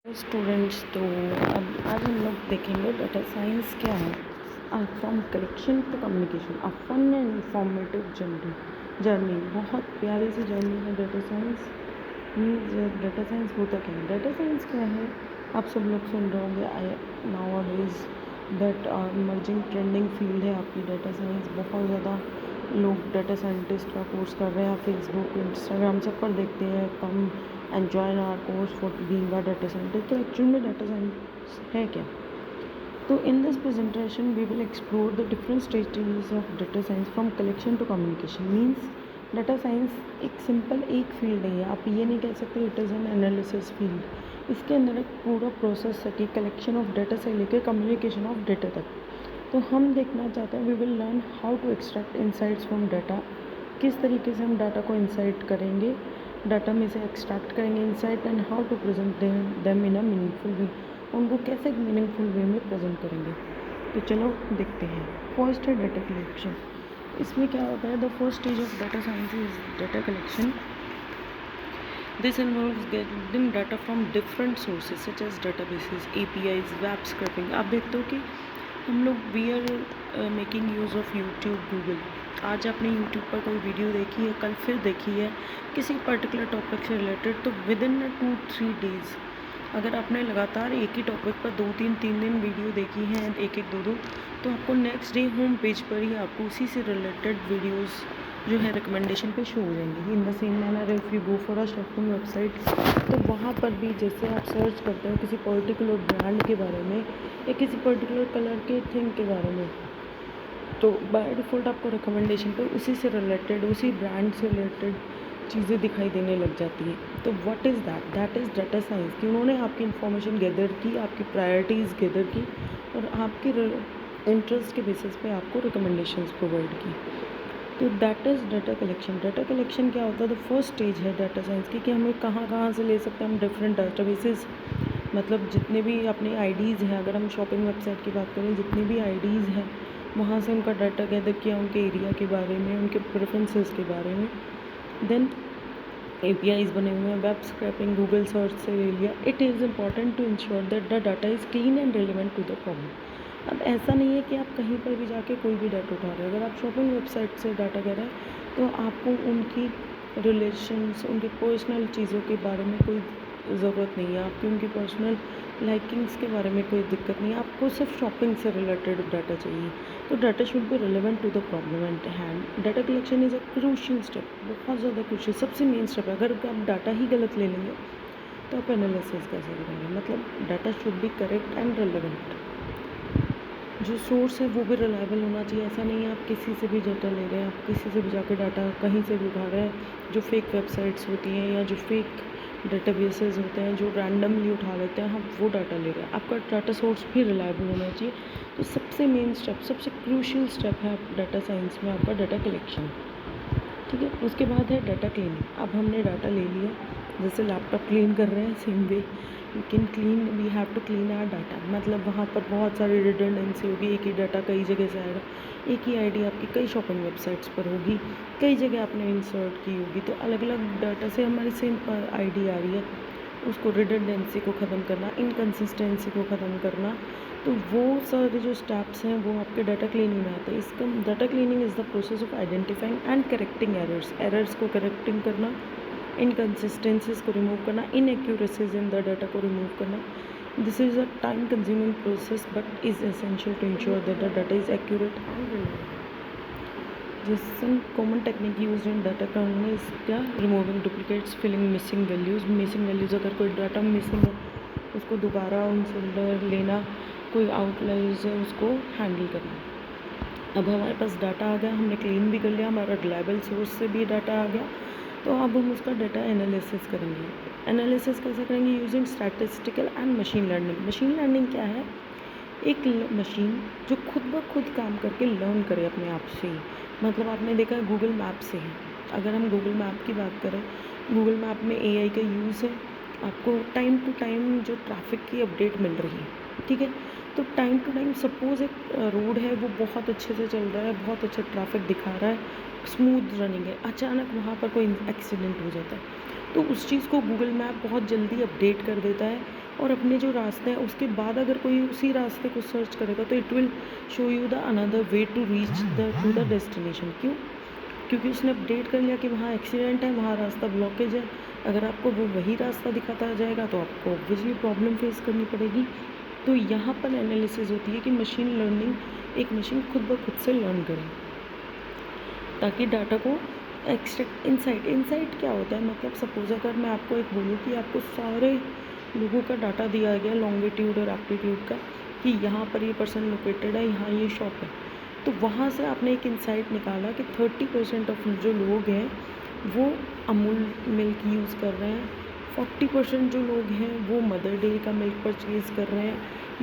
Students, तो अब आज हम लोग देखेंगे डाटा साइंस क्या है। From collection to communication, a fun and informative journey. बहुत प्यारी सी जर्नी है data science. Means data science होता क्या है, डाटा साइंस क्या है, आप सब लोग सुन रहे होंगे। Now days that emerging trending field है आपकी डाटा साइंस। बहुत ज़्यादा लोग डाटा साइंटिस्ट का कोर्स कर रहे हैं। फेसबुक, इंस्टाग्राम सब पर देखते हैं come and join our course for being a data scientist. तो एक्चुअल में डाटा साइंस है क्या? तो in this presentation we will explore the different stages of data science from collection to communication. Means data science एक simple एक field नहीं है, आप ये नहीं कह सकते it is an analysis field. इसके अंदर एक पूरा प्रोसेस है कि कलेक्शन ऑफ डाटा से लेकर कम्युनिकेशन ऑफ डाटा तक। तो हम देखना चाहते हैं, we will learn how to extract insights from data. किस तरीके से हम डाटा को इंसाइट करेंगे, डाटा में से एक्सट्रैक्ट करेंगे insight, and how to present them in a meaningful way. उनको कैसे एक मीनिंगफुल वे में प्रेजेंट करेंगे। तो चलो देखते हैं। फर्स्ट है डाटा कलेक्शन। इसमें क्या होता है, the first stage of data science is data collection. This involves getting data from different sources such as databases, APIs, web scraping। आप देखते हो कि हम लोग we are making use of YouTube, Google. आज आपने यूट्यूब पर कोई वीडियो देखी है, कल फिर देखी है किसी पर्टिकुलर टॉपिक से रिलेटेड, तो विद इन 2-3 डेज़ अगर आपने लगातार एक ही टॉपिक पर 2-3 वीडियो देखी हैं, एक एक दो, तो आपको नेक्स्ट डे होम पेज पर ही आपको उसी से रिलेटेड वीडियोस जो है रिकमेंडेशन पे शो हो जाएंगी। In the same manner if you go for a shopping website, तो वहाँ पर भी जैसे आप सर्च करते हो किसी पर्टिकुलर ब्रांड के बारे में या किसी पर्टिकुलर कलर के थिंग के बारे में, तो बाय डिफ़ॉल्ट आपको रिकमेंडेशन पे उसी से रिलेटेड, उसी ब्रांड से रिलेटेड चीज़ें दिखाई देने लग जाती हैं। तो what is that? That is data science, कि उन्होंने आपकी इन्फॉर्मेशन गैदर की, आपकी प्रायोरिटीज़ गैदर की और आपकी इंटरेस्ट के बेसिस पे आपको रिकमेंडेशंस प्रोवाइड की। तो that is data collection. Data collection क्या होता है? द फर्स्ट स्टेज है डाटा साइंस की, कि हमें कहाँ कहाँ से ले सकते हैं हम डिफरेंट डाटाबेसेस। मतलब जितने भी अपने आईडीज़ हैं, अगर हम शॉपिंग वेबसाइट की बात करें, जितनी भी आईडीज़ हैं वहाँ से उनका डाटा गैदर किया, उनके एरिया के बारे में, उनके प्रेफरेंसेस के बारे में। देन APIs बने हुए हैं, वेब स्क्रैपिंग, गूगल सर्च से ले लिया। It is important to ensure that the data is clean and relevant to the problem. अब ऐसा नहीं है कि आप कहीं पर भी जाके कोई भी डाटा उठा रहे हो। अगर आप शॉपिंग वेबसाइट से डाटा कर रहे हैं तो आपको उनकी रिलेशंस, उनकी पर्सनल चीज़ों के बारे में कोई ज़रूरत नहीं है, आपकी उनकी पर्सनल लाइकिंग्स के बारे में कोई दिक्कत नहीं है, आपको सिर्फ शॉपिंग से रिलेटेड डाटा चाहिए। तो data should be relevant to the problem at hand. Data collection is a crucial step, बहुत ज़्यादा क्रूशियल, सबसे मेन स्टेप है। अगर आप डाटा ही गलत ले लेंगे तो आप एनालिसिस कैसे करेंगे? मतलब data should B correct and relevant. जो सोर्स है वो भी रिलायबल होना चाहिए। ऐसा नहीं है आप किसी से भी डाटा ले रहे हैं, आप किसी से भी जाकर डाटा कहीं से भी उठा रहे हैं। जो फेक वेबसाइट्स होती हैं या जो फेक डेटाबेसेस होते हैं जो रैंडमली उठा लेते हैं, हम वो डाटा ले रहे हैं। आपका डाटा सोर्स भी रिलायबल होना चाहिए। तो सबसे मेन स्टेप, सबसे क्रूशियल स्टेप है डाटा साइंस में आपका डाटा कलेक्शन। ठीक है, उसके बाद है डाटा क्लीनिंग। अब हमने डाटा ले लिया, जैसे लैपटॉप क्लीन कर रहे हैं, same way you can clean, we have to clean our data. मतलब वहाँ पर बहुत सारी रिडंडेंसी होगी, एक ही डाटा कई जगह से आएगा, एक ही आईडी आपकी कई शॉपिंग वेबसाइट्स पर होगी, कई जगह आपने इंसर्ट की होगी, तो अलग अलग डाटा से हमारी सेम आईडी आ रही है। उसको रिडंडेंसी को ख़त्म करना, इनकन्सिस्टेंसी को ख़त्म करना, तो वो सारे जो स्टेप्स हैं वो आपके डाटा क्लीनिंग में आते हैं। इसका data cleaning is the process of identifying and correcting errors को करेक्टिंग करना, इनकन्सिस्टेंसीज को रिमूव करना, इनएक्यूरेसीज इन द डाटा को रिमूव करना। This is a time consuming process but is essential to ensure that the data is accurate and relevant. जिस common technique use in data cleaning is क्या? Removing duplicates, filling missing values. अगर कोई data missing है उसको दोबारा उनसे लेना, कोई आउटलाइज है उसको हैंडल करना। अब हमारे पास डाटा आ गया, हमने क्लीन भी कर लिया, हमारा रिलायबल सोर्स से भी डाटा आ गया, तो अब हम उसका डाटा एनालिसिस करेंगे। एनालिसिस कैसे करेंगे? Using statistical and machine learning. Machine learning क्या है? एक मशीन जो खुद ब खुद काम करके लर्न करे अपने आप से ही। मतलब आपने देखा है गूगल मैप से है। अगर हम गूगल मैप की बात करें, गूगल मैप में AI का यूज़ है। आपको टाइम टू टाइम जो ट्रैफिक की अपडेट मिल रही है, ठीक है। तो टाइम टू टाइम सपोज़ एक रोड है वो बहुत अच्छे से चल रहा है, बहुत अच्छा ट्रैफिक दिखा रहा है, स्मूथ रनिंग है, अचानक वहाँ पर कोई एक्सीडेंट हो जाता है, तो उस चीज़ को गूगल मैप बहुत जल्दी अपडेट कर देता है और अपने जो रास्ते हैं उसके बाद अगर कोई उसी रास्ते को सर्च करेगा तो it will show you the another way to reach the to the destination. क्यों? क्योंकि उसने अपडेट कर लिया कि वहाँ एक्सीडेंट है, वहाँ रास्ता ब्लॉकेज है। अगर आपको वो वही रास्ता दिखाता जाएगा तो आपको ऑब्वियसली प्रॉब्लम फेस करनी पड़ेगी। तो यहाँ पर एनालिसिस होती है कि मशीन लर्निंग एक मशीन खुद ब खुद से लर्न करे ताकि डाटा को एक्सट्रैक्ट इंसाइट क्या होता है, मतलब सपोज अगर मैं आपको एक बोलूँ कि आपको सारे लोगों का डाटा दिया गया लॉन्गिट्यूड और एप्टीट्यूड का कि यहाँ पर ये पर्सन लोकेटेड है, यहाँ ये शॉप है, तो वहाँ से आपने एक इंसाइट निकाला कि 30% ऑफ जो लोग हैं वो अमूल मिल्क यूज़ कर रहे हैं, 40% जो लोग हैं वो मदर डेयरी का मिल्क परचेज़ कर रहे हैं,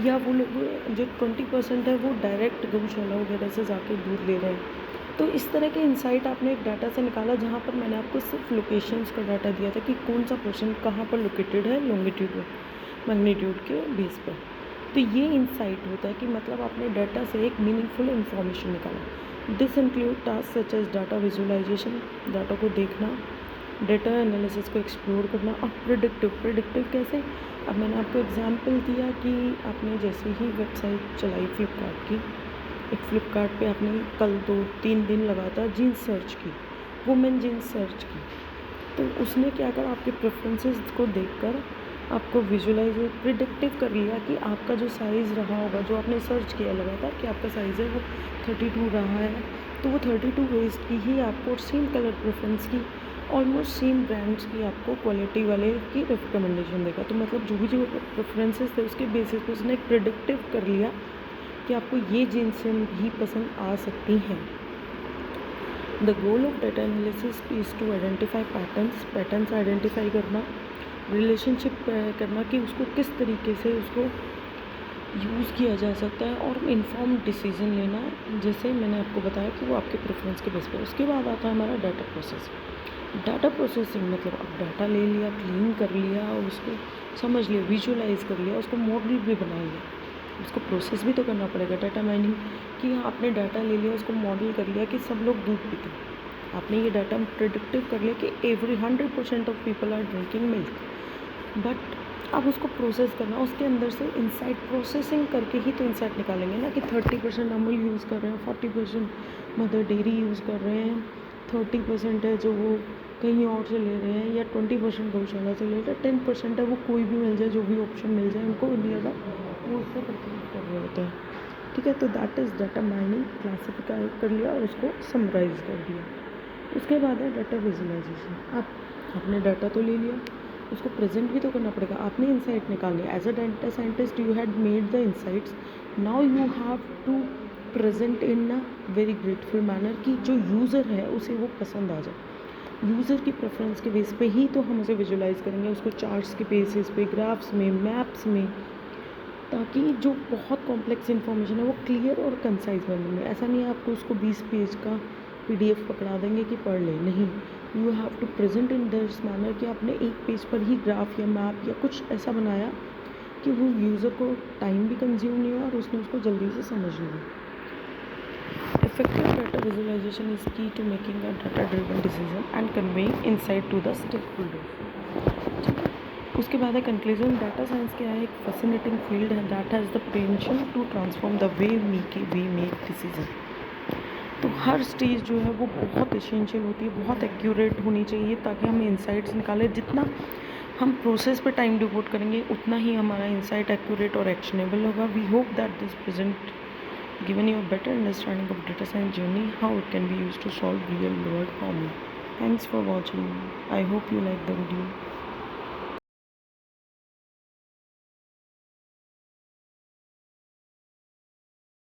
या वो लोग जो 20% है वो डायरेक्ट गौशाला वगैरह से जाके दूध ले रहे हैं। तो इस तरह के इंसाइट आपने एक डाटा से निकाला जहाँ पर मैंने आपको सिर्फ लोकेशंस का डाटा दिया था कि कौन सा पर्सन कहाँ पर लोकेटेड है लॉन्गिट्यूड मैग्नीट्यूड के बेस पर। तो ये इंसाइट होता है कि मतलब आपने डाटा से एक मीनिंगफुल इन्फॉर्मेशन निकाला। This include task such as data visualization, data को देखना, डेटा एनालिसिस को एक्सप्लोर करना, और प्रिडिक्टिव कैसे। अब मैंने आपको एग्जांपल दिया कि आपने जैसे ही वेबसाइट चलाई फ्लिपकार्ट की, एक फ्लिपकार्ट पे आपने कल 2-3 दिन लगातार जीन्स सर्च की, वुमेन जीन्स सर्च की, तो उसने क्या करा, आपके प्रेफरेंसेस को देखकर आपको विजुलाइज प्रिडिक्टिव कर लिया कि आपका जो साइज़ रहा होगा, जो आपने सर्च किया लगातार कि आपका साइज़ है वो 32 रहा है, तो वो 32 वेस्ट की ही आपको सेम कलर प्रेफरेंस की ऑलमोस्ट सेम ब्रांड्स की आपको क्वालिटी वाले की रिकमेंडेशन देगा। तो मतलब जो प्रेफरेंसेस थे उसके बेसिस पे उसने एक प्रिडिक्टिव कर लिया कि आपको ये जीन्स भी पसंद आ सकती हैं। The goal of data analysis is to identify patterns identify करना, रिलेशनशिप करना कि उसको किस तरीके से उसको यूज़ किया जा सकता है, और इन्फॉर्म डिसीजन लेना, जैसे मैंने आपको बताया कि वो आपके प्रेफरेंस के बेस पर। उसके बाद आता है हमारा डाटा प्रोसेसिंग। डाटा प्रोसेसिंग मतलब अब डाटा ले लिया, क्लीन कर लिया, और उसको समझ लिया, विजुलाइज कर लिया, उसको मॉडल भी बना लिया, उसको प्रोसेस भी तो करना पड़ेगा। डाटा माइनिंग कि आपने डाटा ले लिया, उसको मॉडल कर लिया कि सब लोग दूध पीते हैं, आपने ये डाटा प्रेडिक्टिव कर लिया कि every 100% of people are drinking milk, but अब उसको प्रोसेस करना, उसके अंदर से इंसाइट प्रोसेसिंग करके ही तो इंसाइट निकालेंगे ना कि 30% अमूल यूज़ कर रहे हैं, 40% मदर डेयरी यूज़ कर रहे हैं, 30% है जो वो कहीं और से ले रहे हैं, या 20% गौशाला से ले रहे हैं, 10% है वो कोई भी मिल जाए, जो भी ऑप्शन मिल जाए उनको नियर वो उससे परचेज कर रहे होते हैं। ठीक है, तो that is data mining, classify कर लिया और उसको समराइज़ कर दिया। उसके बाद है डाटा विजुअलाइजेशन। अब आपने डाटा तो ले लिया, उसको प्रेजेंट भी तो करना पड़ेगा, आपने इंसाइट निकालनी है। As a data scientist you had made the insights, now you have to present in a very grateful manner कि जो यूज़र है उसे वो पसंद आ जाए। यूज़र की प्रेफरेंस के बेस पे ही तो हम उसे विजुलाइज करेंगे, उसको चार्ट्स के बेसिस पे, ग्राफ्स में, मैप्स में, ताकि जो बहुत कॉम्प्लेक्स इन्फॉर्मेशन है वो क्लियर और कंसाइज बनने में। ऐसा नहीं है आपको उसको 20 पेज का PDF पकड़ा देंगे कि पढ़ ले, नहीं, you have to present in this manner कि आपने एक पेज पर ही ग्राफ या मैप या कुछ ऐसा बनाया कि वो यूज़र को टाइम भी कंज्यूम नहीं हुआ और उसने उसको जल्दी से समझ लिया। Effective data visualization is key to making a data-driven decision and conveying insight to the stakeholders. उसके बाद है कंक्लूजन। डाटा साइंस क्या है? एक फैसिनेटिंग फील्ड है that has the potential to transform the way we make decision. तो हर stage जो है वो बहुत एसेंशियल होती है, बहुत एक्यूरेट होनी चाहिए ताकि हम इंसाइट्स निकालें। जितना हम प्रोसेस पे टाइम डिवोट करेंगे उतना ही हमारा इंसाइट एक्यूरेट और एक्शनेबल होगा। We hope that this present given you a better understanding of data science journey, how it can be used to solve real world problem. Thanks for watching. I hope you like the video.